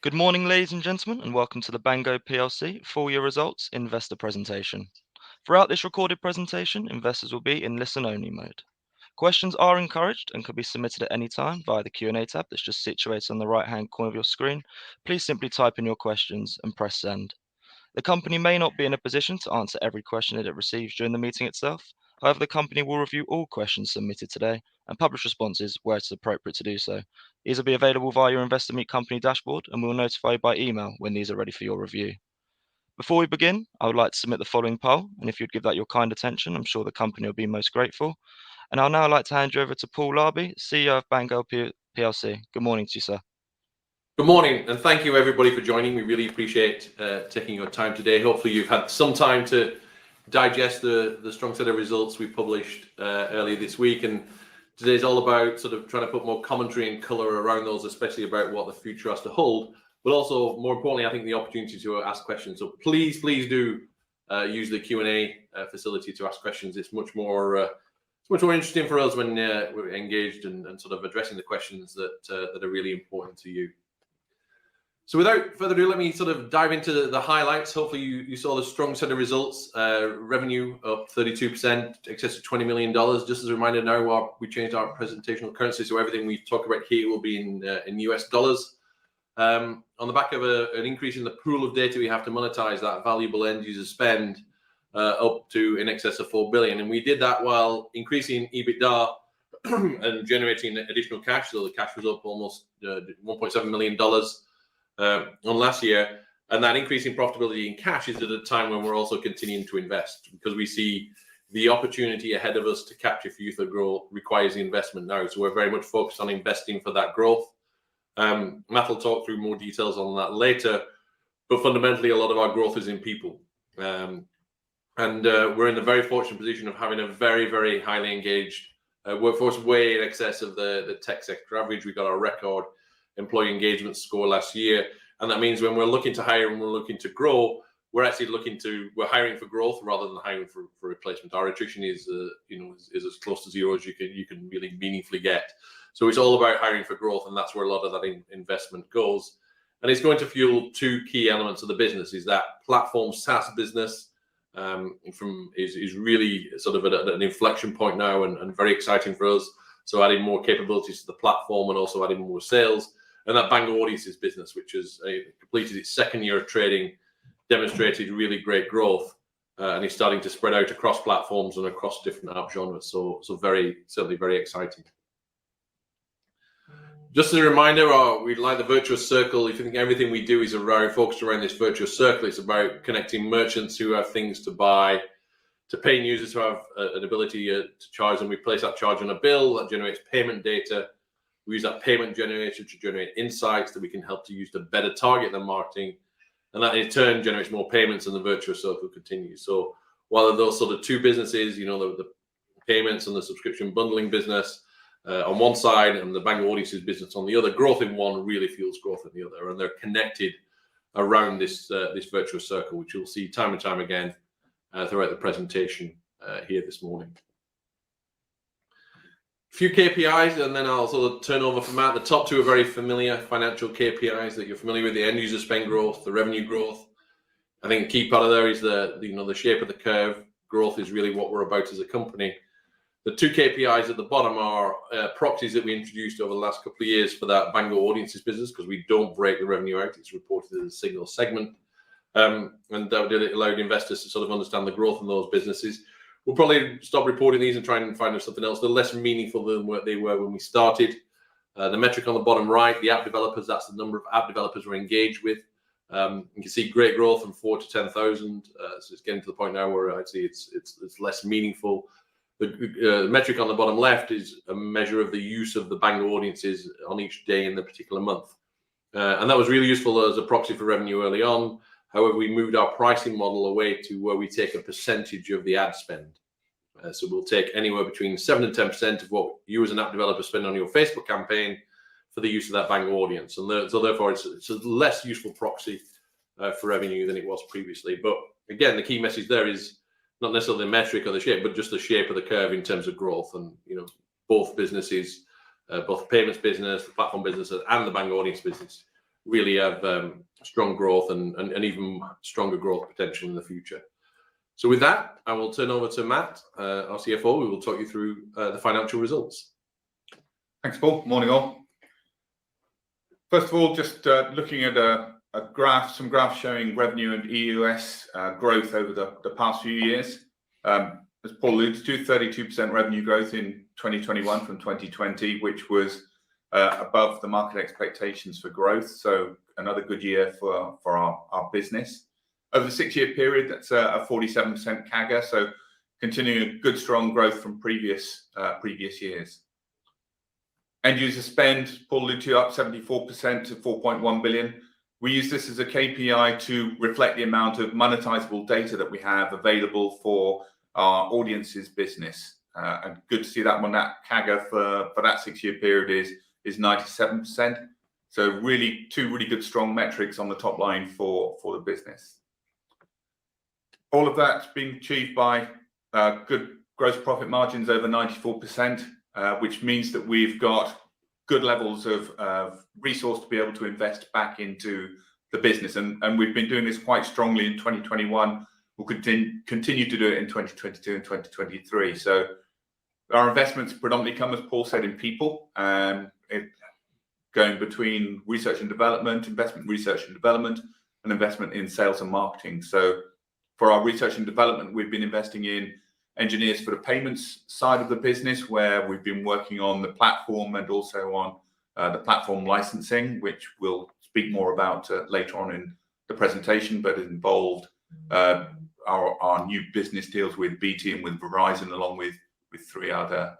Good morning, ladies and gentlemen, and welcome to the BANGO PLC full year results investor presentation. Throughout this recorded presentation, investors will be in listen-only mode. Questions are encouraged and can be submitted at any time via the Q&A tab that's just situated on the right-hand corner of your screen. Please simply type in your questions and press send. The company may not be in a position to answer every question that it receives during the meeting itself. However, the company will review all questions submitted today and publish responses where it's appropriate to do so. These will be available via your Investor Meet Company dashboard, and we'll notify you by email when these are ready for your review. Before we begin, I would like to submit the following poll, and if you'd give that your kind attention, I'm sure the company will be most grateful. And I'll now like to hand you over to Paul Larby, CEO of BANGO PLC. Good morning to you, sir. Good morning, and thank you everybody for joining. We really appreciate taking your time today. Hopefully you've had some time to digest the strong set of results we published earlier this week, and today's all about sort of trying to put more commentary and colour around those, especially about what the future has to hold, but also more importantly, I think the opportunity to ask questions. So please do use the Q&A facility to ask questions. It's much more interesting for us when we're engaged and sort of addressing the questions that are really important to you. So without further ado, let me sort of dive into the highlights. Hopefully you saw the strong set of results. Revenue up 32%, excess of $20 million. Just as a reminder now, we changed our presentational currency, so everything we talk about here will be in US dollars. On the back of an increase in the pool of data we have to monetize that valuable end user spend up to in excess of 4 billion. And we did that while increasing EBITDA and generating additional cash. So the cash was up almost $1.7 million. On last year, and that increase in profitability in cash is at a time when we're also continuing to invest, because we see the opportunity ahead of us to capture future growth requires the investment now. So we're very much focused on investing for that growth. Matt will talk through more details on that later, but fundamentally a lot of our growth is in people. And we're in the very fortunate position of having a very, very highly engaged workforce, way in excess of the tech sector average. We got our record employee engagement score last year, and that means when we're looking to hire and we're looking to grow, we're hiring for growth rather than hiring for replacement. Our attrition is as close to zero as you can really meaningfully get. So it's all about hiring for growth, and that's where a lot of that investment goes. And it's going to fuel two key elements of the business. Is that platform SaaS business is really sort of at an inflection point now, and very exciting for us. So adding more capabilities to the platform and also adding more sales. And that Bangor Audiences business, which has completed its second year of trading, demonstrated really great growth, and is starting to spread out across platforms and across different app genres. So certainly very exciting. Just as a reminder, we like the virtuous circle. If you think everything we do is focused around this virtuous circle, it's about connecting merchants who have things to buy to paying users who have an ability to charge them. We place that charge on a bill that generates payment data. We use that payment generator to generate insights that we can help to use to better target their marketing. And that in turn generates more payments, and the virtuous circle continues. So while those sort of two businesses, the payments and the subscription bundling business on one side and the Bangor Audiences business on the other, growth in one really fuels growth in the other. And they're connected around this virtuous circle, which you'll see time and time again throughout the presentation here this morning. A few KPIs, and then I'll sort of turn over from Matt. The top two are very familiar financial KPIs that you're familiar with: the end user spend growth, the revenue growth. I think a key part of there is the shape of the curve. Growth is really what we're about as a company. The two KPIs at the bottom are proxies that we introduced over the last couple of years for that Bangor Audiences business, because we don't break the revenue out; it's reported as a single segment. And that allowed investors to sort of understand the growth in those businesses. We'll probably stop reporting these and try and find something else. They're less meaningful than what they were when we started. The metric on the bottom right, the app developers, that's the number of app developers we're engaged with. You can see great growth from 4 to 10,000. So it's getting to the point now where I'd say it's less meaningful. The metric on the bottom left is a measure of the use of the Bangor Audiences on each day in the particular month. And that was really useful as a proxy for revenue early on. However, we moved our pricing model away to where we take a percentage of the ad spend. So we'll take anywhere between 7 and 10% of what you as an app developer spend on your Facebook campaign for the use of that Bangor audience. And so therefore, it's a less useful proxy for revenue than it was previously. But again, the key message there is not necessarily the metric or the shape, but just the shape of the curve in terms of growth. And both businesses, both the payments business, the platform business, and the Bangor audience business really have strong growth and even stronger growth potential in the future. So with that, I will turn over to Matt, our CFO, who will talk you through the financial results. Thanks, Paul. Morning, all. First of all, just looking at some graphs showing revenue and EUS growth over the past few years. As Paul alluded to, 32% revenue growth in 2021 from 2020, which was above the market expectations for growth. So another good year for our business. Over the 6-year period, that's a 47% CAGR. So continuing a good, strong growth from previous years. End user spend, Paul alluded to, up 74% to 4.1 billion. We use this as a KPI to reflect the amount of monetizable data that we have available for our audiences business. And good to see that one, that CAGR for that 6-year period is 97%. So really two really good, strong metrics on the top line for the business. All of that's been achieved by good gross profit margins over 94%, which means that we've got good levels of resource to be able to invest back into the business. And we've been doing this quite strongly in 2021. We'll continue to do it in 2022 and 2023. So our investments predominantly come, as Paul said, in people, going between research and development, investment in research and development, and investment in sales and marketing. So for our research and development, we've been investing in engineers for the payments side of the business, where we've been working on the platform and also on the platform licensing, which we'll speak more about later on in the presentation, but it involved our new business deals with BT and with Verizon, along with 3 other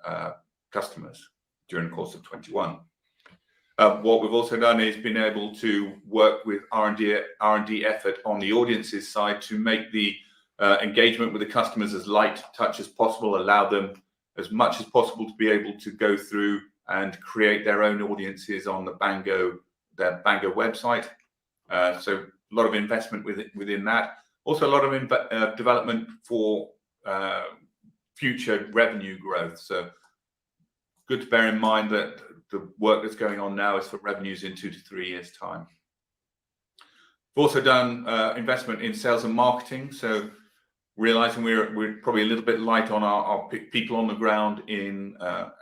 customers during the course of 21. What we've also done is been able to work with R&D effort on the audiences side to make the engagement with the customers as light touch as possible, allow them as much as possible to be able to go through and create their own audiences on their Bango website. So a lot of investment within that. Also a lot of development for future revenue growth. So good to bear in mind that the work that's going on now is for revenues in 2 to 3 years' time. We've also done investment in sales and marketing. So realizing we're probably a little bit light on our people on the ground in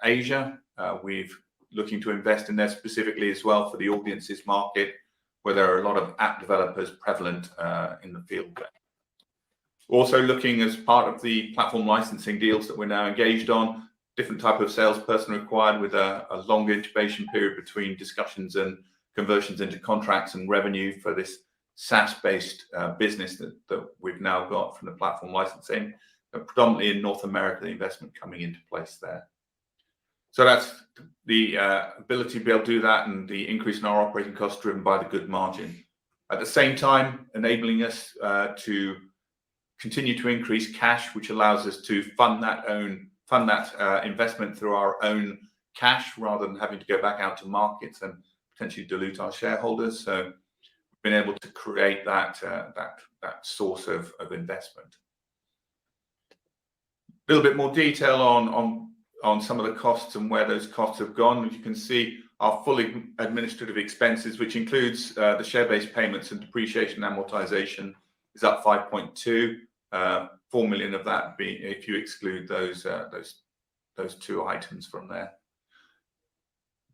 Asia. We've looking to invest in there specifically as well for the audiences market, where there are a lot of app developers prevalent in the field there. Also looking as part of the platform licensing deals that we're now engaged on, different type of salesperson required with a long incubation period between discussions and conversions into contracts and revenue for this SaaS-based business that we've now got from the platform licensing, predominantly in North America, the investment coming into place there. So that's the ability to be able to do that, and the increase in our operating costs driven by the good margin. At the same time, enabling us to continue to increase cash, which allows us to fund that investment through our own cash, rather than having to go back out to markets and potentially dilute our shareholders. So we've been able to create that source of investment. A little bit more detail on some of the costs and where those costs have gone. As you can see, our fully administrative expenses, which includes the share-based payments and depreciation and amortization, is up 5.2. 4 million of that being, if you exclude those 2 items from there.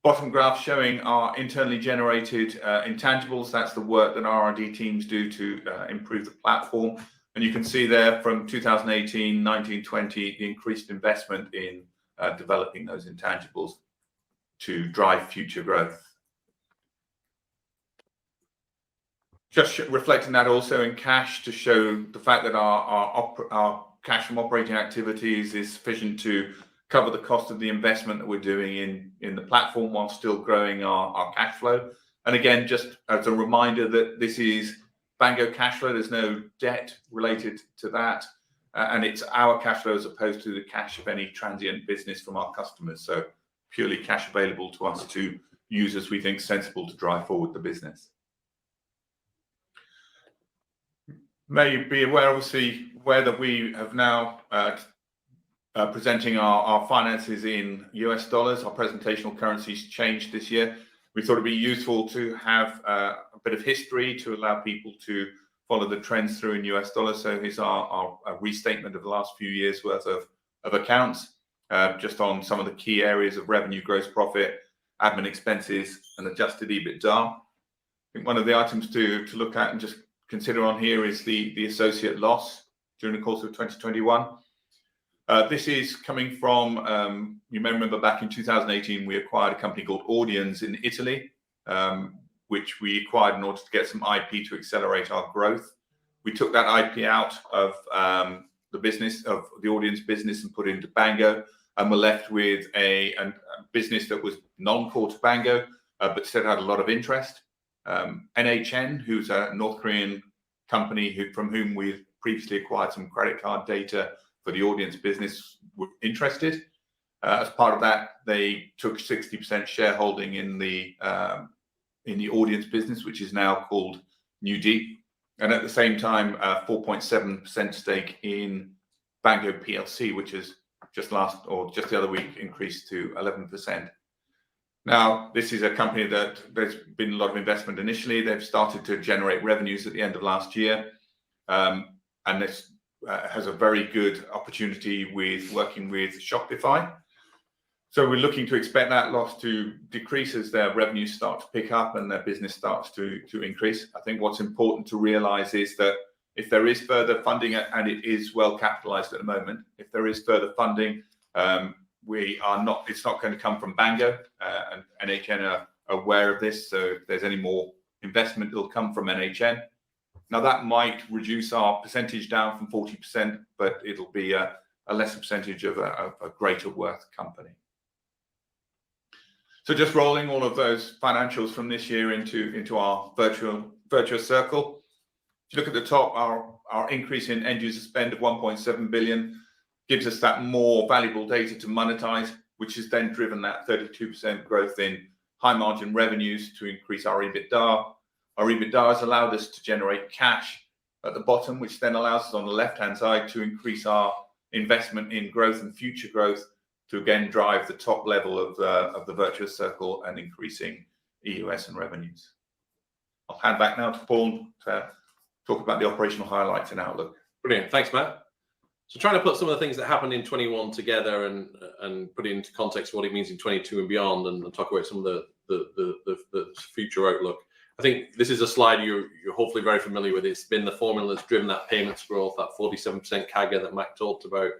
Bottom graph showing our internally generated intangibles. That's the work that our R&D teams do to improve the platform. And you can see there from 2018, 19, 20, the increased investment in developing those intangibles to drive future growth. Just reflecting that also in cash to show the fact that our cash from operating activities is sufficient to cover the cost of the investment that we're doing in the platform while still growing our cash flow. And again, just as a reminder that this is Bango cash flow, there's no debt related to that. And it's our cash flow as opposed to the cash of any transient business from our customers. So purely cash available to us to use as we think sensible to drive forward the business. May be aware, obviously, that we have now presenting our finances in US dollars. Our presentational currencies changed this year. we thought it'd be useful to have a bit of history to allow people to follow the trends through in US dollars. So here's our restatement of the last few years worth of accounts, just on some of the key areas of revenue, gross profit, admin expenses, and adjusted EBITDA. I think one of the items to look at and just consider on here is the associate loss during the course of 2021. This is coming from, you may remember back in 2018, we acquired a company called Audience in Italy, which we acquired in order to get some IP to accelerate our growth. We took that IP out of the business, of the Audience business, and put it into Bango, and we're left with a business that was non-core to Bango, but still had a lot of interest. NHN, who's a North Korean company from whom we've previously acquired some credit card data for the Audience business, were interested. As part of that, they took 60% shareholding in the Audience business, which is now called New Deep, and at the same time, 4.7% stake in Bango PLC, which is just the other week increased to 11%. Now, this is a company that there's been a lot of investment initially. They've started to generate revenues at the end of last year, and this has a very good opportunity with working with Shopify. So we're looking to expect that loss to decrease as their revenues start to pick up and their business starts to increase. I think what's important to realize is that if there is further funding, and it is well capitalized at the moment, if there is further funding, it's not going to come from Bango, and NHN are aware of this. So if there's any more investment, it'll come from NHN. Now that might reduce our percentage down from 40%, but it'll be a lesser percentage of a greater worth company. So just rolling all of those financials from this year into our virtuous circle. If you look at the top, our increase in end user spend of 1.7 billion gives us that more valuable data to monetize, which has then driven that 32% growth in high margin revenues to increase our EBITDA. Our EBITDA has allowed us to generate cash at the bottom, which then allows us on the left-hand side to increase our investment in growth and future growth to again drive the top level of the virtuous circle and increasing EUS and revenues. I'll hand back now to Paul to talk about the operational highlights and outlook. Brilliant, thanks, Matt. So trying to put some of the things that happened in 21 together and put it into context what it means in 22 and beyond, and talk about some of the future outlook. I think this is a slide you're hopefully very familiar with. It's been the formula that's driven that payments growth, that 47% CAGR that Matt talked about.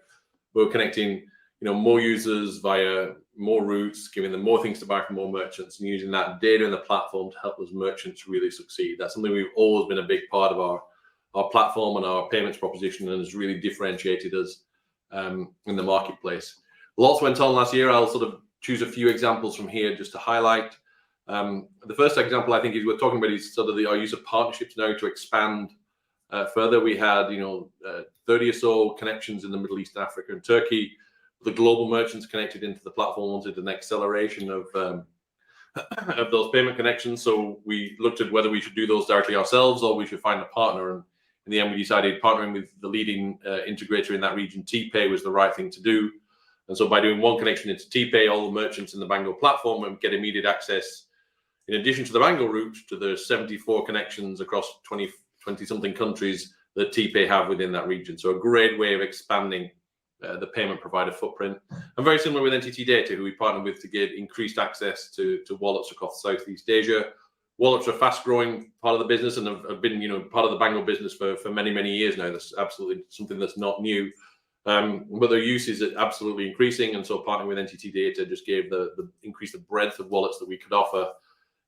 We're connecting more users via more routes, giving them more things to buy from more merchants, and using that data in the platform to help those merchants really succeed. That's something we've always been a big part of our platform and our payments proposition, and has really differentiated us in the marketplace. Lots went on last year. I'll sort of choose a few examples from here just to highlight. The first example I think is we're talking about is sort of our use of partnerships now to expand further. We had 30 or so connections in the Middle East, Africa, and Turkey. The global merchants connected into the platform wanted an acceleration of those payment connections. So we looked at whether we should do those directly ourselves or we should find a partner. And in the end, we decided partnering with the leading integrator in that region, TPay, was the right thing to do. And so by doing one connection into TPay, all the merchants in the Bango platform would get immediate access, in addition to the Bango route, to the 74 connections across 20-something countries that TPay have within that region. So a great way of expanding the payment provider footprint. And very similar with NTT Data, who we partnered with to give increased access to wallets across Southeast Asia. Wallets are a fast-growing part of the business and have been, part of the Bango business for many, many years now. That's absolutely something that's not new. But their use is absolutely increasing, and so partnering with NTT Data just gave the increase the breadth of wallets that we could offer,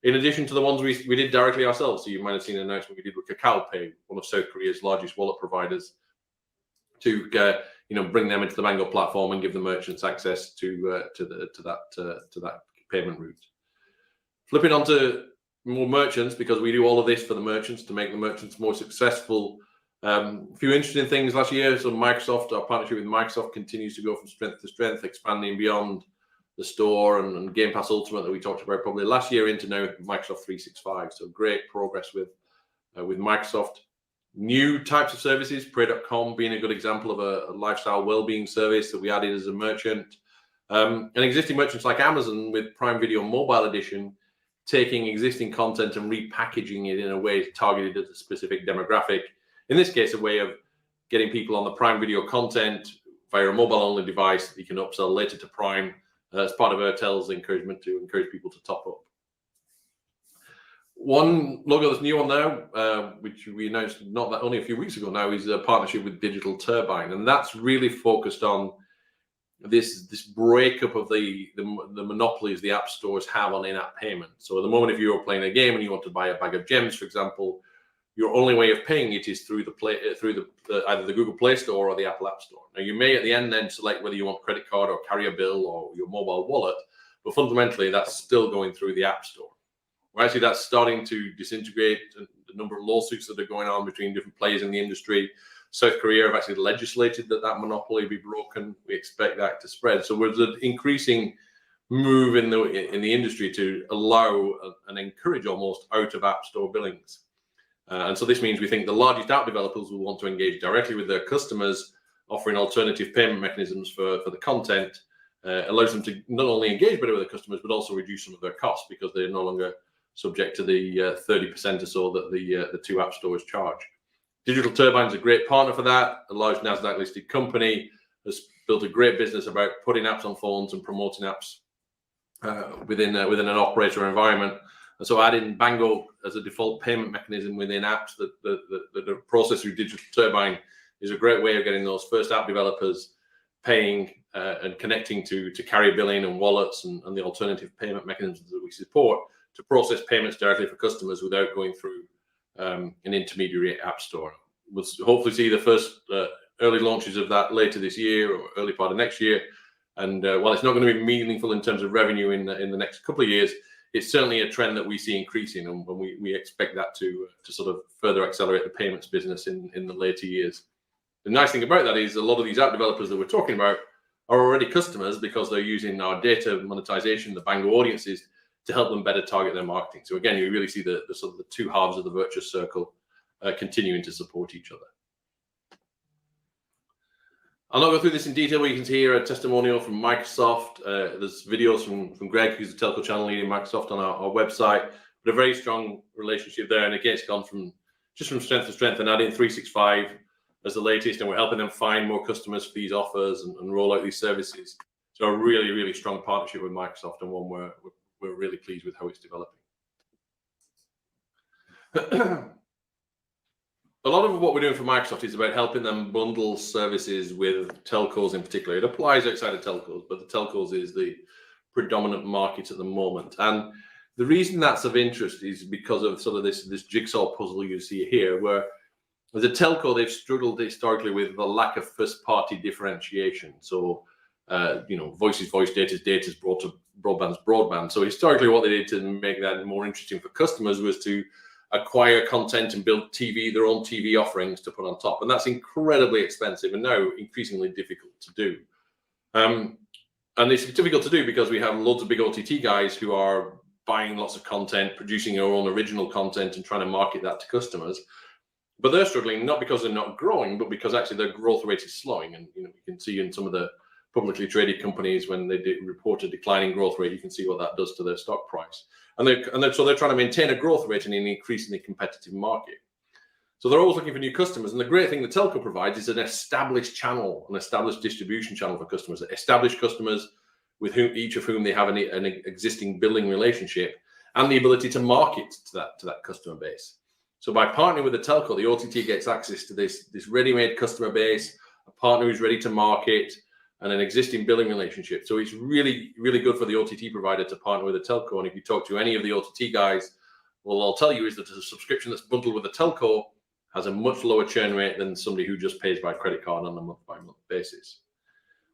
in addition to the ones we did directly ourselves. So you might have seen an announcement we did with Kakao Pay, one of South Korea's largest wallet providers, to bring them into the Bango platform and give the merchants access to that payment route. Flipping onto more merchants, because we do all of this for the merchants to make the merchants more successful. A few interesting things last year. So Microsoft, our partnership with Microsoft continues to go from strength to strength, expanding beyond the store and Game Pass Ultimate that we talked about probably last year into now Microsoft 365. So great progress with Microsoft. New types of services, Pray.com being a good example of a lifestyle well-being service that we added as a merchant. And existing merchants like Amazon with Prime Video Mobile Edition taking existing content and repackaging it in a way targeted at a specific demographic. In this case, a way of getting people on the Prime Video content via a mobile-only device that you can upsell later to Prime as part of Airtel's encouragement to encourage people to top up. One logo that's new on there, which we announced only a few weeks ago now, is a partnership with Digital Turbine, and that's really focused on this breakup of the monopolies the app stores have on in-app payment. So at the moment, if you're playing a game and you want to buy a bag of gems, for example, your only way of paying it is through either the Google Play Store or the Apple App Store. Now, you may at the end then select whether you want credit card or carry a bill or your mobile wallet, but fundamentally that's still going through the App Store. Well, actually, that's starting to disintegrate. The number of lawsuits that are going on between different players in the industry. South Korea have actually legislated that monopoly be broken. We expect that to spread. So there's an increasing move in the industry to allow and encourage almost out of App Store billings. And so this means we think the largest app developers will want to engage directly with their customers, offering alternative payment mechanisms for the content. Allows them to not only engage better with their customers, but also reduce some of their costs because they're no longer subject to the 30% or so that the two app stores charge. Digital Turbine is a great partner for that. A large Nasdaq listed company has built a great business about putting apps on phones and promoting apps within an operator environment. And so adding BANGO as a default payment mechanism within apps that are processed through Digital Turbine is a great way of getting those first app developers paying and connecting to carrier billing and wallets and the alternative payment mechanisms that we support to process payments directly for customers without going through an intermediary app store. We'll hopefully see the first early launches of that later this year or early part of next year. And while it's not going to be meaningful in terms of revenue in the next couple of years, it's certainly a trend that we see increasing, and we expect that to sort of further accelerate the payments business in the later years. The nice thing about that is a lot of these app developers that we're talking about are already customers because they're using our data monetization, the BANGO audiences, to help them better target their marketing. So again, you really see the sort of the two halves of the virtuous circle continuing to support each other. I'll not go through this in detail, but you can see here a testimonial from Microsoft. There's videos from Greg, who's the telco channel lead in Microsoft, on our website. But a very strong relationship there. And again, it's gone from strength to strength, and adding 365 as the latest, and we're helping them find more customers for these offers and roll out these services. So a really, really strong partnership with Microsoft, and one where we're really pleased with how it's developing. A lot of what we're doing for Microsoft is about helping them bundle services with telcos in particular. It applies outside of telcos, but the telcos is the predominant market at the moment. And the reason that's of interest is because of sort of this jigsaw puzzle you see here, where as a telco, they've struggled historically with the lack of first-party differentiation. So, voice is voice, data is data, broadband is broadband. So historically, what they did to make that more interesting for customers was to acquire content and build their own TV offerings to put on top. And that's incredibly expensive and now increasingly difficult to do. And it's difficult to do because we have loads of big OTT guys who are buying lots of content, producing their own original content and trying to market that to customers. But they're struggling not because they're not growing, but because actually their growth rate is slowing. And you can see in some of the publicly traded companies when they report a declining growth rate, you can see what that does to their stock price. So they're trying to maintain a growth rate in an increasingly competitive market. So they're always looking for new customers. And the great thing the telco provides is an established channel, an established distribution channel for customers, established customers with each of whom they have an existing billing relationship, and the ability to market to that customer base. So by partnering with the telco, the OTT gets access to this ready-made customer base, a partner who's ready to market, and an existing billing relationship. So it's really, really good for the OTT provider to partner with a telco. And if you talk to any of the OTT guys, what I'll tell you is that a subscription that's bundled with a telco has a much lower churn rate than somebody who just pays by credit card on a month-by-month basis.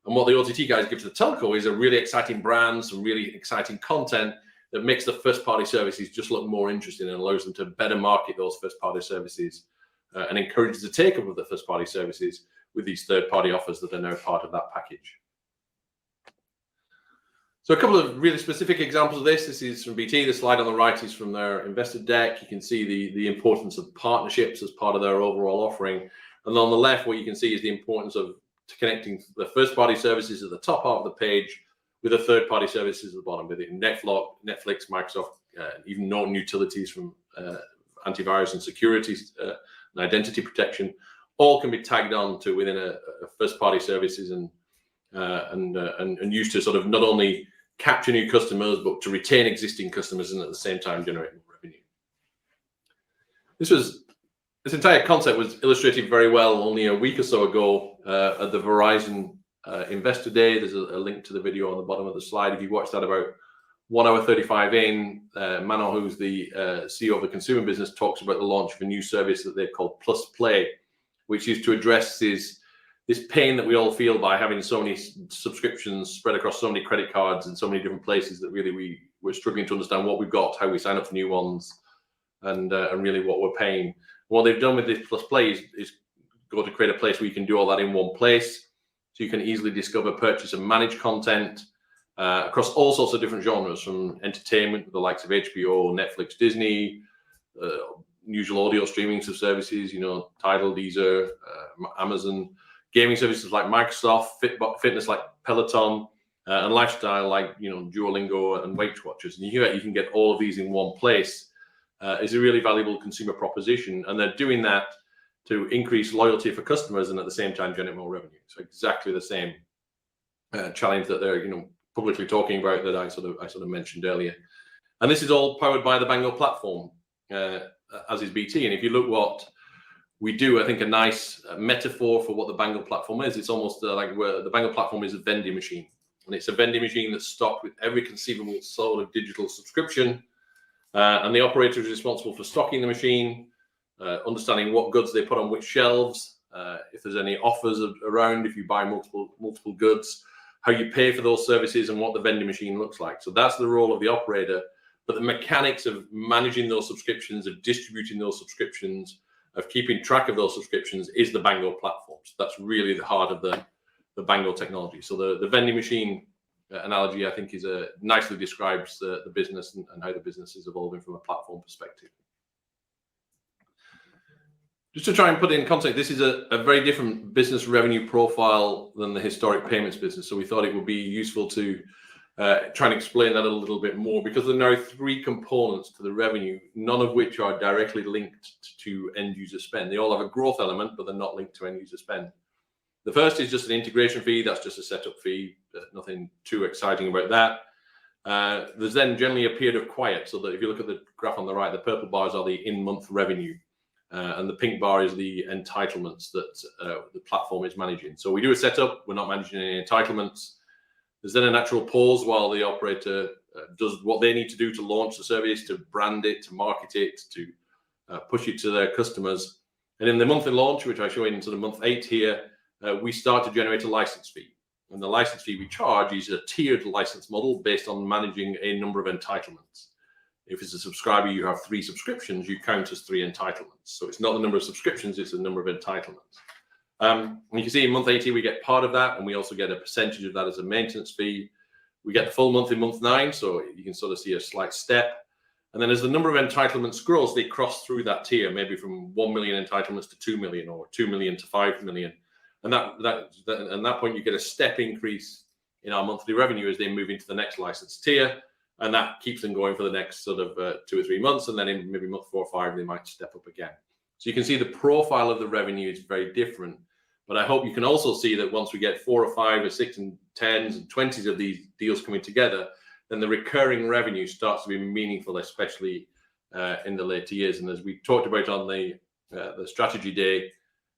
And what the OTT guys give to the telco is a really exciting brand, some really exciting content that makes the first-party services just look more interesting and allows them to better market those first-party services and encourages the take-up of the first-party services with these third-party offers that are now part of that package. So a couple of really specific examples of this. This is from BT. The slide on the right is from their investor deck. You can see the importance of partnerships as part of their overall offering. And on the left, what you can see is the importance of connecting the first-party services at the top half of the page with the third-party services at the bottom, with it Netflix, Microsoft, even norton utilities from antivirus and security and identity protection, all can be tagged on to within a first-party services and used to sort of not only capture new customers, but to retain existing customers and at the same time generate more revenue. This entire concept was illustrated very well only a week or so ago at the Verizon Investor Day. There's a link to the video on the bottom of the slide. If you watch that about 1 hour 35 in, Mano, who's the CEO of the consumer business, talks about the launch of a new service that they've called Plus Play, which is to address this pain that we all feel by having so many subscriptions spread across so many credit cards and so many different places that really we're struggling to understand what we've got, how we sign up for new ones, and really what we're paying. What they've done with this Plus Play is go to create a place where you can do all that in one place, so you can easily discover, purchase, and manage content across all sorts of different genres, from entertainment with the likes of HBO, Netflix, Disney, usual audio streaming services, Tidal, Deezer, Amazon, gaming services like Microsoft, fitness like Peloton, and lifestyle like Duolingo and Weight Watchers. And you can get all of these in one place. Is a really valuable consumer proposition, and they're doing that to increase loyalty for customers and at the same time generate more revenue. So exactly the same challenge that they're publicly talking about that I sort of mentioned earlier. And this is all powered by the BANGO platform, as is BT. And if you look what we do, I think a nice metaphor for what the BANGO platform is, it's almost like where the BANGO platform is a vending machine. And it's a vending machine that's stocked with every conceivable sort of digital subscription. And the operator is responsible for stocking the machine, understanding what goods they put on which shelves, if there's any offers around, if you buy multiple goods, how you pay for those services, and what the vending machine looks like. So that's the role of the operator. But the mechanics of managing those subscriptions, of distributing those subscriptions, of keeping track of those subscriptions is the BANGO platform. So that's really the heart of the BANGO technology. So the vending machine analogy, I think, nicely describes the business and how the business is evolving from a platform perspective. Just to try and put it in context, this is a very different business revenue profile than the historic payments business. So we thought it would be useful to try and explain that a little bit more, because there are now 3 components to the revenue, none of which are directly linked to end user spend. They all have a growth element, but they're not linked to end user spend. The first is just an integration fee. That's just a setup fee. Nothing too exciting about that. There's then generally a period of quiet. So that if you look at the graph on the right, the purple bars are the in-month revenue. And the pink bar is the entitlements that the platform is managing. So we do a setup. We're not managing any entitlements. There's then a natural pause while the operator does what they need to do to launch the service, to brand it, to market it, to push it to their customers. And in the monthly launch, which I show in sort of month 8 here, we start to generate a license fee. And the license fee we charge is a tiered license model based on managing a number of entitlements. If it's a subscriber, you have 3 subscriptions, you count as 3 entitlements. So it's not the number of subscriptions, it's the number of entitlements. And you can see in month 80, we get part of that, and we also get a percentage of that as a maintenance fee. We get the full month in month 9, so you can sort of see a slight step. And then as the number of entitlements grows, they cross through that tier, maybe from 1 million entitlements to 2 million, or 2 million to 5 million. And at that point, you get a step increase in our monthly revenue as they move into the next license tier. And that keeps them going for the next sort of 2 or 3 months. And then in maybe month 4 or 5, they might step up again. So you can see the profile of the revenue is very different. But I hope you can also see that once we get 4 or 5 or 6 and 10s and 20s of these deals coming together, then the recurring revenue starts to be meaningful, especially in the later years. And as we talked about on the strategy day,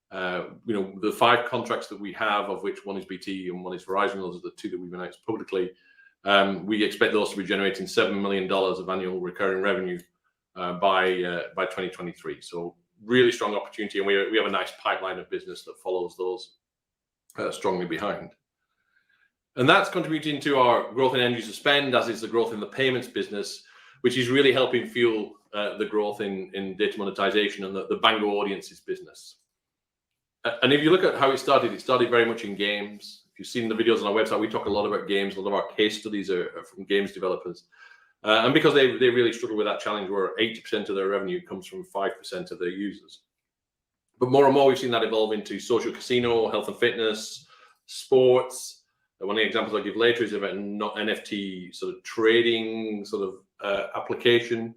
the 5 contracts that we have, of which one is BT and one is Verizon, those are the 2 that we've announced publicly. We expect those to be generating $7 million of annual recurring revenue by 2023. So really strong opportunity, and we have a nice pipeline of business that follows those strongly behind. And that's contributing to our growth in end user spend, as is the growth in the payments business, which is really helping fuel the growth in data monetization and the BANGO audiences business. And if you look at how it started very much in games. If you've seen the videos on our website, we talk a lot about games. A lot of our case studies are from games developers. And because they really struggle with that challenge where 80% of their revenue comes from 5% of their users. But more and more, we've seen that evolve into social casino, health and fitness, sports. One of the examples I'll give later is about NFT sort of trading, sort application.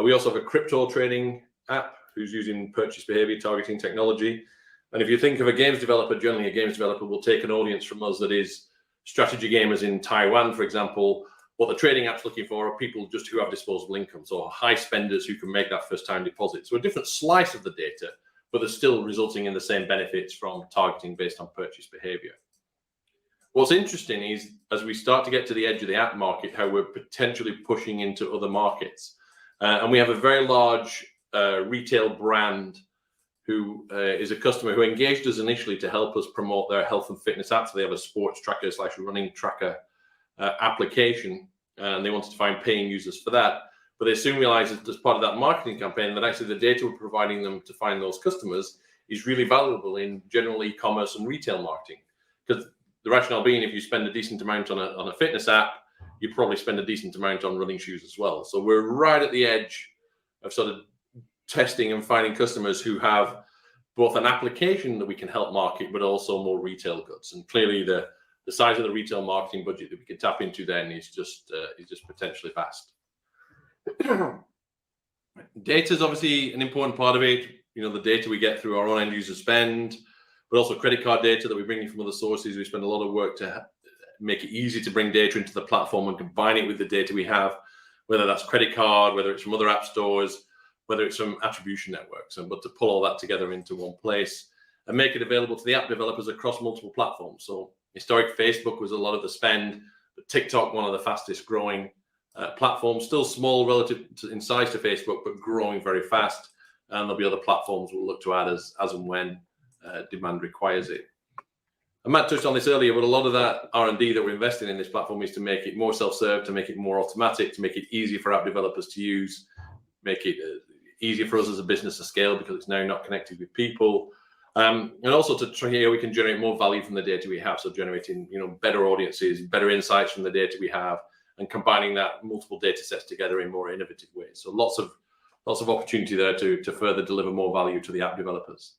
We also have a crypto trading app who's using purchase behavior targeting technology. And if you think of a games developer, generally a games developer will take an audience from us that is strategy gamers in Taiwan, for example. What the trading app's looking for are people just who have disposable income, so high spenders who can make that first-time deposit. So a different slice of the data, but they're still resulting in the same benefits from targeting based on purchase behavior. What's interesting is, as we start to get to the edge of the app market, how we're potentially pushing into other markets. And we have a very large retail brand who is a customer who engaged us initially to help us promote their health and fitness app. So they have a sports tracker / running tracker application, and they wanted to find paying users for that. But they soon realized that as part of that marketing campaign that actually the data we're providing them to find those customers is really valuable in general e-commerce and retail marketing. Because the rationale being, if you spend a decent amount on a fitness app, you probably spend a decent amount on running shoes as well. So we're right at the edge of sort of testing and finding customers who have both an application that we can help market, but also more retail goods. And clearly the size of the retail marketing budget that we can tap into then is just potentially vast. Data is obviously an important part of it. You know, the data we get through our own end user spend, but also credit card data that we bring in from other sources. We spend a lot of work to make it easy to bring data into the platform and combine it with the data we have, whether that's credit card, whether it's from other app stores, whether it's from attribution networks, but to pull all that together into one place and make it available to the app developers across multiple platforms. So historic Facebook was a lot of the spend, but TikTok, one of the fastest growing platforms, still small relative in size to Facebook, but growing very fast. And there'll be other platforms we'll look to add as and when demand requires it. And Matt touched on this earlier, but a lot of that R&D that we're investing in this platform is to make it more self-serve, to make it more automatic, to make it easier for app developers to use, make it easier for us as a business to scale because it's now not connected with people. And also to try how we can generate more value from the data we have. So generating, better audiences, better insights from the data we have, and combining that multiple data sets together in more innovative ways. So lots of opportunity there to further deliver more value to the app developers.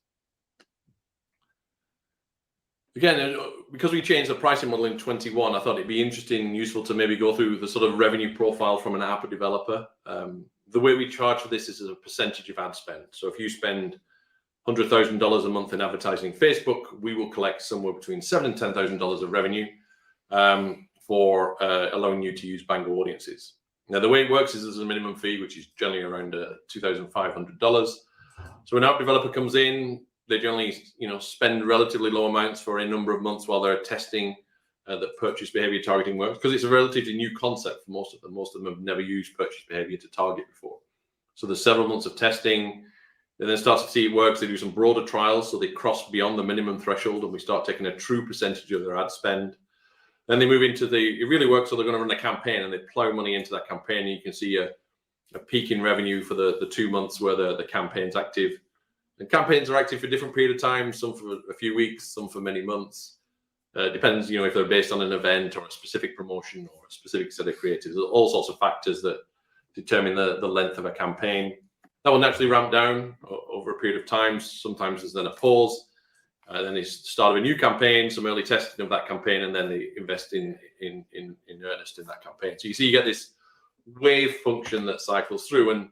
Again, because we changed the pricing model in 21, I thought it'd be interesting and useful to maybe go through the sort of revenue profile from an app developer. The way we charge for this is as a percentage of ad spend. So if you spend $100,000 a month in advertising Facebook, we will collect somewhere between $7,000 and $10,000 of revenue for allowing you to use Bangor audiences. Now, the way it works is there's a minimum fee, which is generally around $2,500. So when an app developer comes in, they generally spend relatively low amounts for a number of months while they're testing that purchase behavior targeting works, because it's a relatively new concept for most of them. Most of them have never used purchase behavior to target before. So there's several months of testing. They then start to see it works. They do some broader trials, so they cross beyond the minimum threshold, and we start taking a true percentage of their ad spend. Then they move into it really works, so they're going to run a campaign, and they plow money into that campaign. And you can see a peak in revenue for the 2 months where the campaign's active. And campaigns are active for a different period of time, some for a few weeks, some for many months. Depends, if they're based on an event or a specific promotion or a specific set of creatives. There's all sorts of factors that determine the length of a campaign. That will naturally ramp down over a period of time. Sometimes there's then a pause. Then they start a new campaign, some early testing of that campaign, and then they invest in earnest in that campaign. So you see, you get this wave function that cycles through. And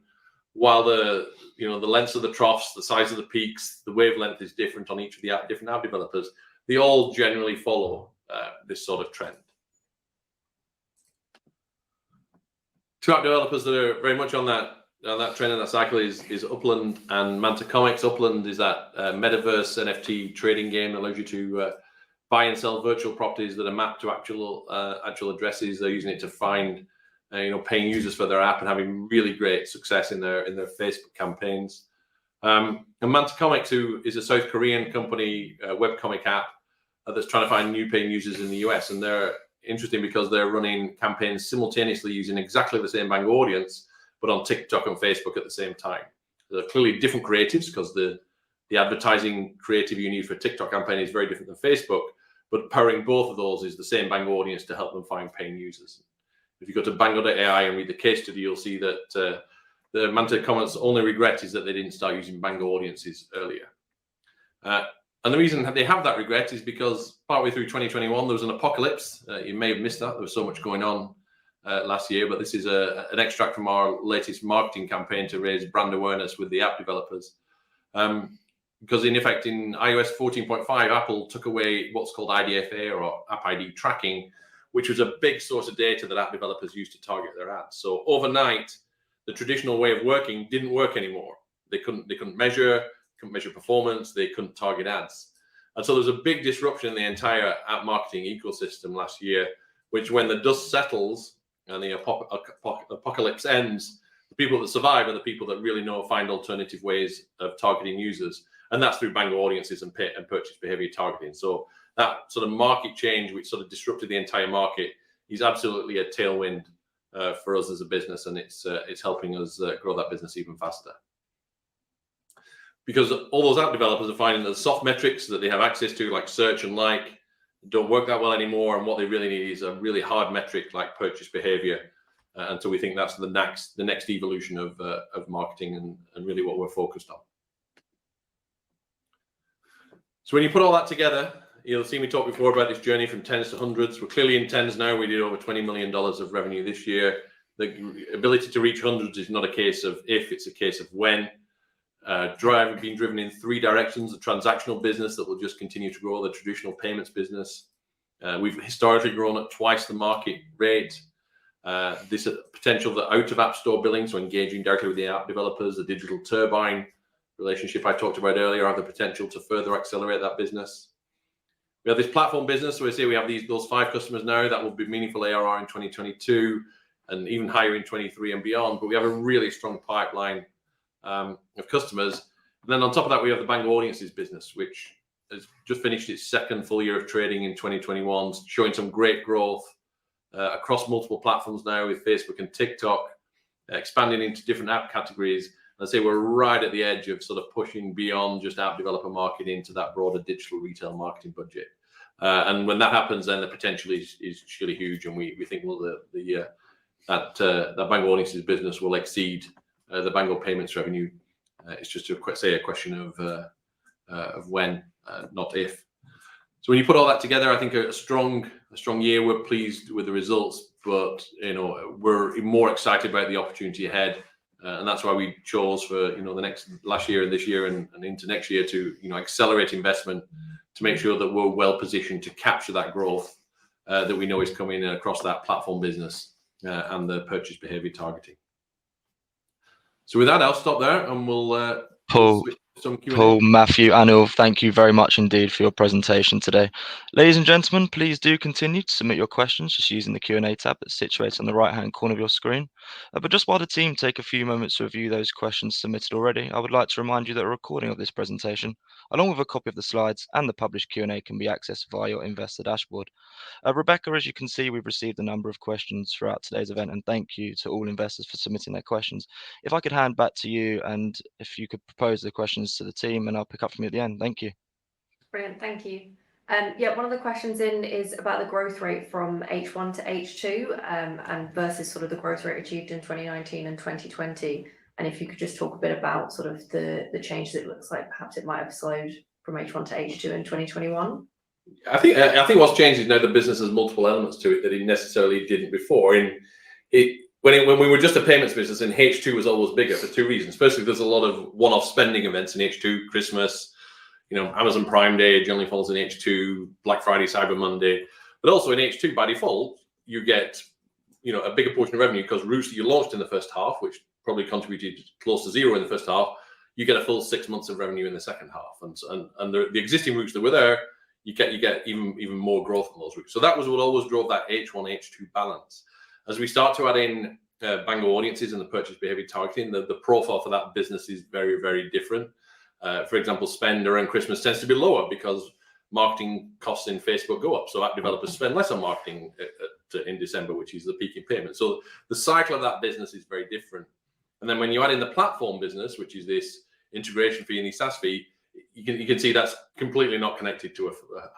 while the lengths of the troughs, the size of the peaks, the wavelength is different on each of the different app developers, they all generally follow this sort of trend. Two app developers that are very much on that trend and that cycle is Upland and Manta. Upland is that metaverse NFT trading game that allows you to buy and sell virtual properties that are mapped to actual addresses. They're using it to find paying users for their app and having really great success in their Facebook campaigns. And Manta, who is a South Korean company, webcomic app that's trying to find new paying users in the US. And they're interesting because they're running campaigns simultaneously using exactly the same Bangor audience, but on TikTok and Facebook at the same time. They're clearly different creatives because the advertising creative you need for a TikTok campaign is very different than Facebook, but powering both of those is the same Bangor audience to help them find paying users. If you go to bangor.ai and read the case study, you'll see that the Manta Comment's only regret is that they didn't start using Bangor audiences earlier. And the reason they have that regret is because partway through 2021, there was an apocalypse. You may have missed that. There was so much going on last year, but this is an extract from our latest marketing campaign to raise brand awareness with the app developers. Because in effect, in iOS 14.5, Apple took away what's called IDFA or App ID tracking, which was a big source of data that app developers used to target their ads. So overnight, the traditional way of working didn't work anymore. They couldn't measure performance, they couldn't target ads. And so there's a big disruption in the entire app marketing ecosystem last year, which when the dust settles and the apocalypse ends, the people that survive are the people that really find alternative ways of targeting users. And that's through Bangor audiences and purchase behavior targeting. So that sort of market change, which sort of disrupted the entire market, is absolutely a tailwind for us as a business, and it's helping us grow that business even faster. Because all those app developers are finding that the soft metrics that they have access to, like search and like, don't work that well anymore, and what they really need is a really hard metric like purchase behavior. And so we think that's the next evolution of marketing and really what we're focused on. So when you put all that together, you'll see me talk before about this journey from tens to hundreds. We're clearly in tens now. We did over $20 million of revenue this year. The ability to reach hundreds is not a case of if, it's a case of when. Being driven in three directions: the transactional business that will just continue to grow, the traditional payments business. We've historically grown at twice the market rate. This potential that out of App Store billing, so engaging directly with the app developers, the digital turbine relationship I talked about earlier, have the potential to further accelerate that business. We have this platform business, so we say we have those 5 customers now that will be meaningful ARR in 2022 and even higher in 23 and beyond. But we have a really strong pipeline of customers. And then on top of that, we have the Bangor Audiences business, which has just finished its second full year of trading in 2021, showing some great growth across multiple platforms now with Facebook and TikTok, expanding into different app categories. I'd say we're right at the edge of sort of pushing beyond just app developer marketing into that broader digital retail marketing budget. And when that happens, then the potential is really huge. And we think that Bangor Audiences business will exceed the Bangor payments revenue. It's just a question of when, not if. So when you put all that together, I think a strong year. We're pleased with the results, but we're more excited about the opportunity ahead. And that's why we chose for the last year and this year and into next year to accelerate investment to make sure that we're well positioned to capture that growth that we know is coming across that platform business and the purchase behavior targeting. So with that, I'll stop there and we'll switch to some Q&A. Paul, Matthew, Anil, thank you very much indeed for your presentation today. Ladies and gentlemen, please do continue to submit your questions just using the Q&A tab that's situated on the right-hand corner of your screen. But just while the team take a few moments to review those questions submitted already, I would like to remind you that a recording of this presentation, along with a copy of the slides and the published Q&A, can be accessed via your investor dashboard. Rebecca, as you can see, we've received a number of questions throughout today's event, and thank you to all investors for submitting their questions. If I could hand back to you, and if you could propose the questions to the team, and I'll pick up from you at the end. Thank you. Brilliant, thank you. One of the questions is about the growth rate from H1 to H2 and versus sort of the growth rate achieved in 2019 and 2020. And if you could just talk a bit about sort of the change that it looks like perhaps it might have slowed from H1 to H2 in 2021. I think what's changed is now the business has multiple elements to it that it necessarily didn't before. When we were just a payments business, and H2 was always bigger for 2 reasons. Firstly, there's a lot of one-off spending events in H2, Christmas, Amazon Prime Day generally falls in H2, Black Friday, Cyber Monday. But also in H2, by default, you get a bigger portion of revenue because routes that you launched in the first half, which probably contributed close to 0 in the first half, you get a full 6 months of revenue in the second half. And the existing routes that were there, you get even more growth on those routes. So that was what always drove that H1, H2 balance. As we start to add in Bangor Audiences and the purchase behavior targeting, the profile for that business is very, very different. For example, spend around Christmas tends to be lower because marketing costs in Facebook go up. So app developers spend less on marketing in December, which is the peak in payment. So the cycle of that business is very different. And then when you add in the platform business, which is this integration fee and the SaaS fee, you can see that's completely not connected to a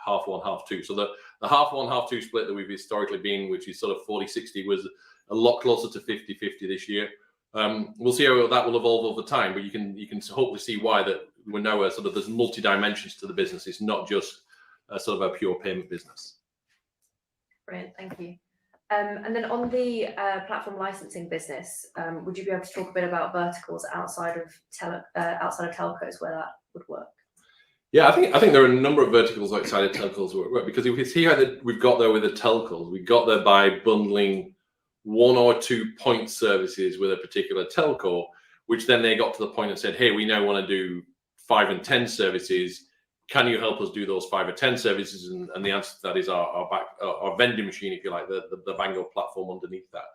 half one, half two. So the half one, half two split that we've historically been, which is sort of 40-60, was a lot closer to 50-50 this year. We'll see how that will evolve over time, but you can hopefully see why that we're now there's multi dimensions to the business. It's not just a pure payment business. Brilliant, thank you. And then on the platform licensing business, would you be able to talk a bit about verticals outside of telcos where that would work? Yeah, I think there are a number of verticals outside of telcos where it work, because if you see how we've got there with the telcos, we got there by bundling 1 or 2 point services with a particular telco, which then they got to the point and said, hey, we now want to do 5 and 10 services. Can you help us do those 5 or 10 services? And the answer to that is our vending machine, if you like, the BANGO platform underneath that.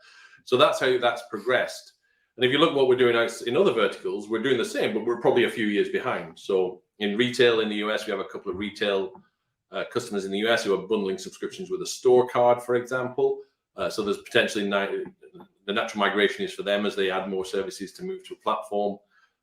So that's how that's progressed. And if you look at what we're doing out in other verticals, we're doing the same, but we're probably a few years behind. So in retail in the US, we have a couple of retail customers in the US who are bundling subscriptions with a store card, for example. So there's potentially the natural migration is for them as they add more services to move to a platform.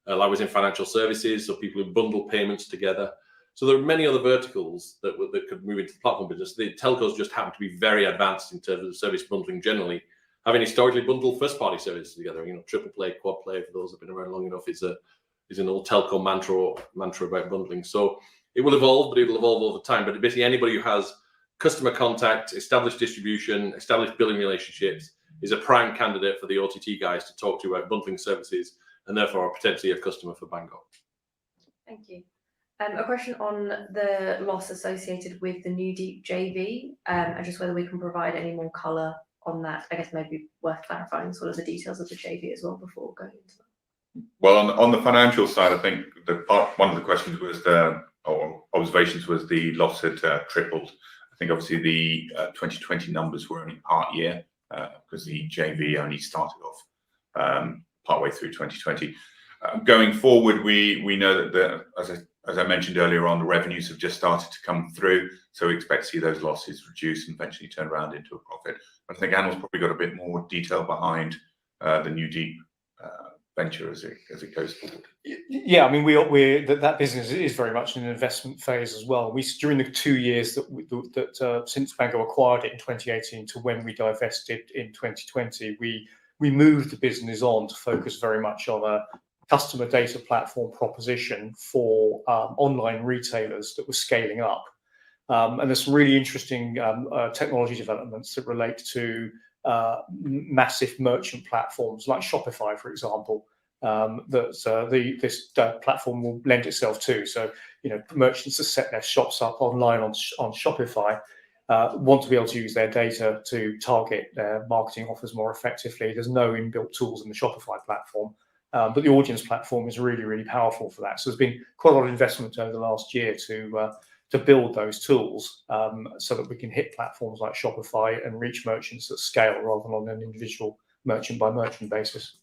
I was in financial services, so people who bundle payments together. So there are many other verticals that could move into the platform business. The telcos just happen to be very advanced in terms of service bundling generally, having historically bundled first-party services together. You know, triple play, quad play, for those who've been around long enough, is an old telco mantra about bundling. So it will evolve, but it will evolve over time. But basically, anybody who has customer contact, established distribution, established billing relationships is a prime candidate for the OTT guys to talk to about bundling services, and therefore potentially a customer for BANGO. Thank you. A question on the loss associated with the New Deep JV, and just whether we can provide any more colour on that. I guess maybe worth clarifying sort of the details of the JV as well before going into that. Well, on the financial side, I think one of the questions was or observations was the loss had tripled. I think obviously the 2020 numbers were only part year because the JV only started off partway through 2020. Going forward, we know that as I mentioned earlier on, the revenues have just started to come through, so we expect to see those losses reduce and eventually turn around into a profit. I think Anil's probably got a bit more detail behind the New Deep venture as it goes forward. Yeah, I mean, that business is very much in an investment phase as well. During the 2 years that since BANGO acquired it in 2018 to when we divested in 2020, we moved the business on to focus very much on a customer data platform proposition for online retailers that were scaling up. And there's some really interesting technology developments that relate to massive merchant platforms like Shopify, for example, that this platform will lend itself to. So, you know, merchants that set their shops up online on Shopify want to be able to use their data to target their marketing offers more effectively. There's no inbuilt tools in the Shopify platform. But the audience platform is really, really powerful for that. So there's been quite a lot of investment over the last year to build those tools so that we can hit platforms like Shopify and reach merchants at scale rather than on an individual merchant by merchant basis.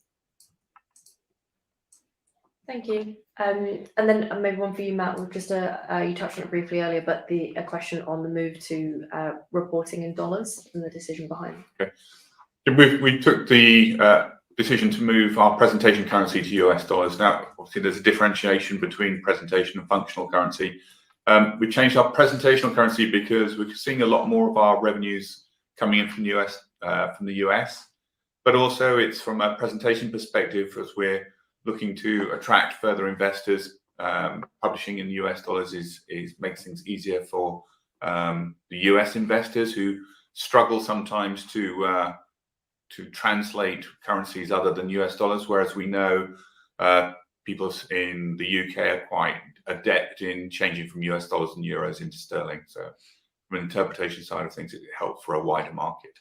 Thank you. And then maybe one for you, Matt. Just you touched on it briefly earlier, but a question on the move to reporting in dollars and the decision behind it. Okay. We took the decision to move our presentation currency to US dollars. Now, obviously, there's a differentiation between presentation and functional currency. We changed our presentational currency because we're seeing a lot more of our revenues coming in from the US, but also it's from a presentation perspective as we're looking to attract further investors. Publishing in US dollars makes things easier for the US investors who struggle sometimes to translate currencies other than US dollars, whereas we know people in the UK are quite adept in changing from US dollars and euros into sterling. So from an interpretation side of things, it helps for a wider market.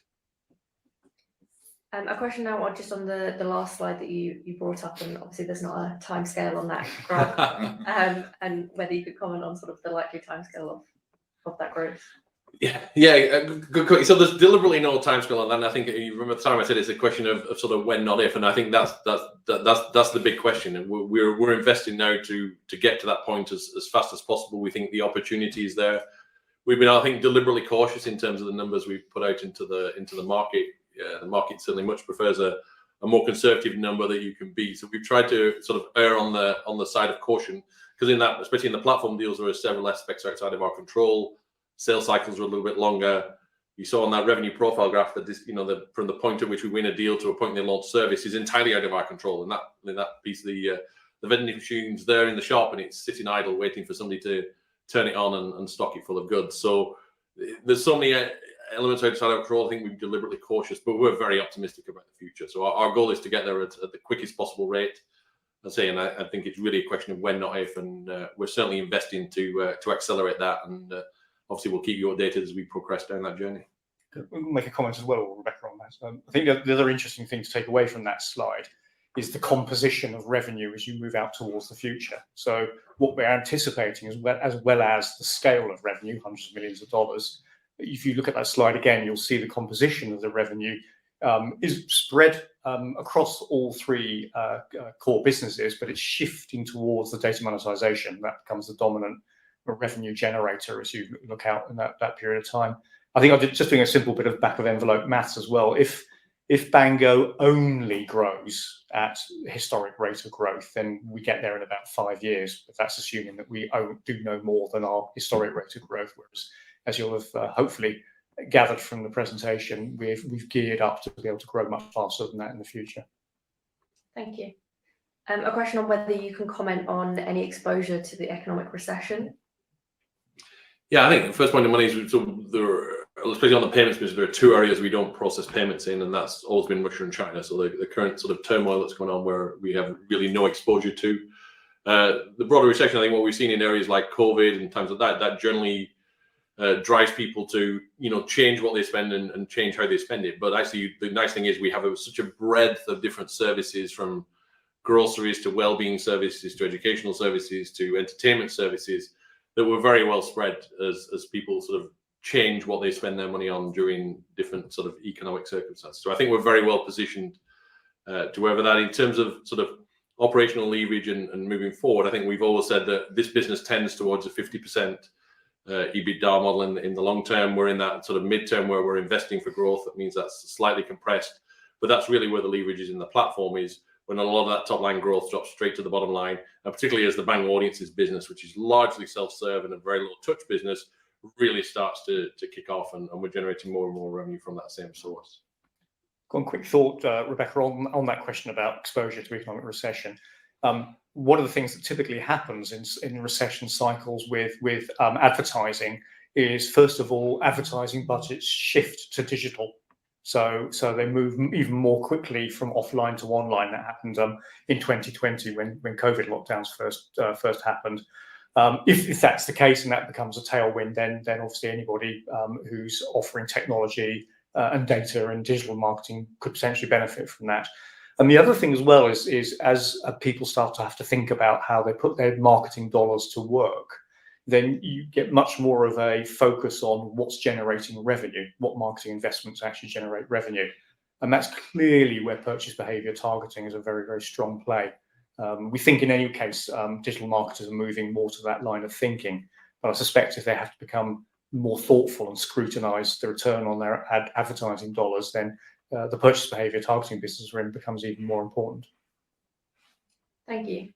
A question now just on the last slide that you brought up, and obviously there's not a timescale on that graph, and whether you could comment on sort of the likely timescale of that growth. Yeah, good. So there's deliberately no timescale on that. And I think you remember the time I said it's a question of sort of when, not if. And I think that's the big question. And we're investing now to get to that point as fast as possible. We think the opportunity is there. We've been, I think, deliberately cautious in terms of the numbers we've put out into the market. The market certainly much prefers a more conservative number that you can beat. So we've tried to sort of err on the side of caution, because in that, especially in the platform deals, there are several aspects outside of our control. Sales cycles are a little bit longer. You saw on that revenue profile graph that this, from the point at which we win a deal to a point in the launch service is entirely out of our control. And that piece, the vending machine's there in the shop and it's sitting idle waiting for somebody to turn it on and stock it full of goods. So there's so many elements outside our control. I think we're deliberately cautious, but we're very optimistic about the future. So our goal is to get there at the quickest possible rate. And I think it's really a question of when, not if, and we're certainly investing to accelerate that. And obviously, we'll keep you updated as we progress down that journey. We'll make a comment as well, Rebecca, on that. I think the other interesting thing to take away from that slide is the composition of revenue as you move out towards the future. So what we're anticipating, as well as the scale of revenue, hundreds of millions of dollars. If you look at that slide again, you'll see the composition of the revenue is spread across all three core businesses, but it's shifting towards the data monetization. That becomes the dominant revenue generator as you look out in that period of time. I think I'm just doing a simple bit of back of envelope maths as well. If Bango only grows at historic rate of growth, then we get there in about 5 years. But that's assuming that we do no more than our historic rate of growth. Whereas, as you'll have hopefully gathered from the presentation, we've geared up to be able to grow much faster than that in the future. Thank you. A question on whether you can comment on any exposure to the economic recession. Yeah, I think the first point of money is, especially on the payments business, there are two areas we don't process payments in, and that's always been Russia and China. So the current sort of turmoil that's going on, where we have really no exposure to. The broader recession, I think what we've seen in areas like COVID and times of that generally drives people to change what they spend and change how they spend it. But actually, the nice thing is we have such a breadth of different services, from groceries to well-being services to educational services to entertainment services, that we're very well spread as people sort of change what they spend their money on during different sort of economic circumstances. So I think we're very well positioned to weather that. In terms of sort of operational leverage and moving forward, I think we've always said that this business tends towards a 50% EBITDA model in the long term. We're in that sort of midterm where we're investing for growth. That means that's slightly compressed, but that's really where the leverage is in the platform, is when a lot of that top line growth drops straight to the bottom line, and particularly as the Bangor Audiences business, which is largely self-serve and a very low touch business, really starts to kick off, and we're generating more and more revenue from that same source. One quick thought, Rebecca, on that question about exposure to economic recession. One of the things that typically happens in recession cycles with advertising is, first of all, advertising budgets shift to digital. So they move even more quickly from offline to online. That happened in 2020 when COVID lockdowns first happened. If that's the case and that becomes a tailwind, then obviously anybody who's offering technology and data and digital marketing could potentially benefit from that. And the other thing as well is as people start to have to think about how they put their marketing dollars to work, then you get much more of a focus on what's generating revenue, what marketing investments actually generate revenue. And that's clearly where purchase behavior targeting is a very, very strong play. We think in any case, digital marketers are moving more to that line of thinking. But I suspect if they have to become more thoughtful and scrutinize the return on their advertising dollars, then the purchase behavior targeting business becomes even more important. Thank you.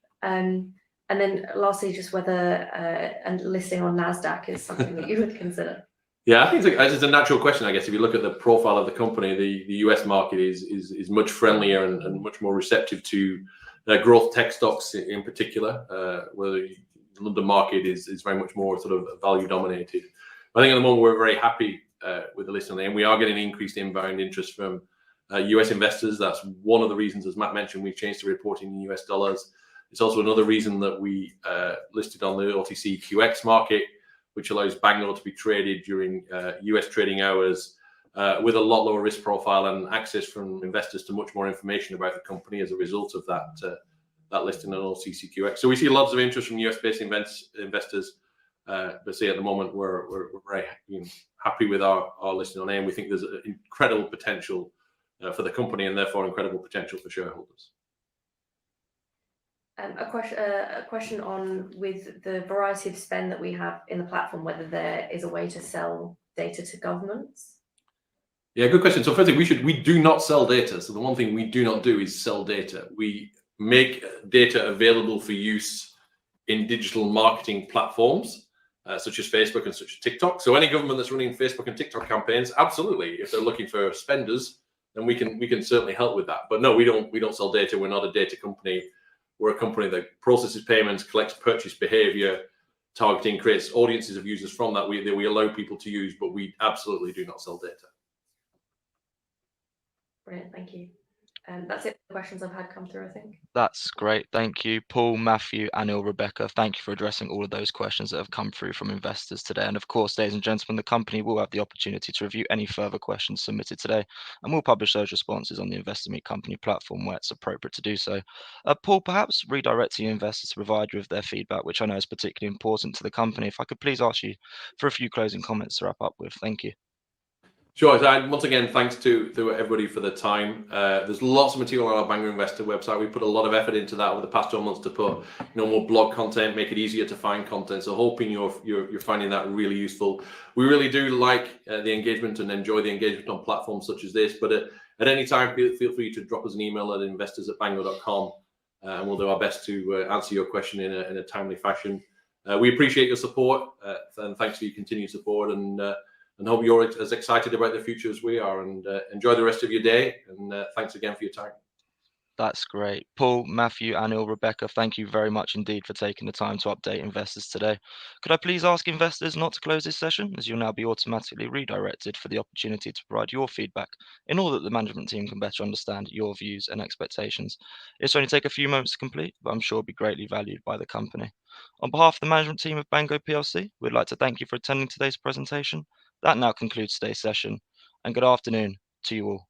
And then lastly, just whether a listing on Nasdaq is something that you would consider. Yeah, I think it's a natural question, I guess. If you look at the profile of the company, the US market is much friendlier and much more receptive to growth tech stocks in particular, where the London market is very much more sort of value dominated. I think at the moment we're very happy with the listing, and we are getting increased inbound interest from US investors. That's one of the reasons, as Matt mentioned, we've changed to reporting in US dollars. It's also another reason that we listed on the OTCQX market, which allows Bangor to be traded during US trading hours with a lot lower risk profile and access from investors to much more information about the company as a result of that listing on OTCQX. So we see lots of interest from US-based investors. But see, at the moment, we're very happy with our listing on AIM. We think there's an incredible potential for the company, and therefore incredible potential for shareholders. A question on, with the variety of spend that we have in the platform, whether there is a way to sell data to governments. Yeah, good question. So firstly, we do not sell data. So the one thing we do not do is sell data. We make data available for use in digital marketing platforms, such as Facebook and such as TikTok. So any government that's running Facebook and TikTok campaigns, absolutely, if they're looking for spenders, then we can certainly help with that. But no, we don't sell data. We're not a data company. We're a company that processes payments, collects purchase behavior, targeting creates audiences of users from that we allow people to use, but we absolutely do not sell data. Brilliant, thank you. That's it for the questions I've had come through, I think. That's great. Thank you, Paul, Matthew, Anil, Rebecca. Thank you for addressing all of those questions that have come through from investors today. And of course, ladies and gentlemen, the company will have the opportunity to review any further questions submitted today, and we'll publish those responses on the Investor Meet Company platform where it's appropriate to do so. Paul, perhaps redirecting investors to provide you with their feedback, which I know is particularly important to the company. If I could please ask you for a few closing comments to wrap up with. Thank you. Sure. Once again, thanks to everybody for the time. There's lots of material on our Bangor Investor website. We put a lot of effort into that over the past 12 months to put more blog content, make it easier to find content. So hoping you're finding that really useful. We really do like the engagement and enjoy the engagement on platforms such as this. But at any time, feel free to drop us an email at investors@bangor.com, and we'll do our best to answer your question in a timely fashion. We appreciate your support, and thanks for your continued support, and hope you're as excited about the future as we are, and enjoy the rest of your day. And thanks again for your time. That's great. Paul, Matthew, Anil, Rebecca, thank you very much indeed for taking the time to update investors today. Could I please ask investors not to close this session, as you'll now be automatically redirected for the opportunity to provide your feedback in order that the management team can better understand your views and expectations. It's only take a few moments to complete, but I'm sure it'll be greatly valued by the company. On behalf of the management team of Bango PLC, we'd like to thank you for attending today's presentation. That now concludes today's session, and good afternoon to you all.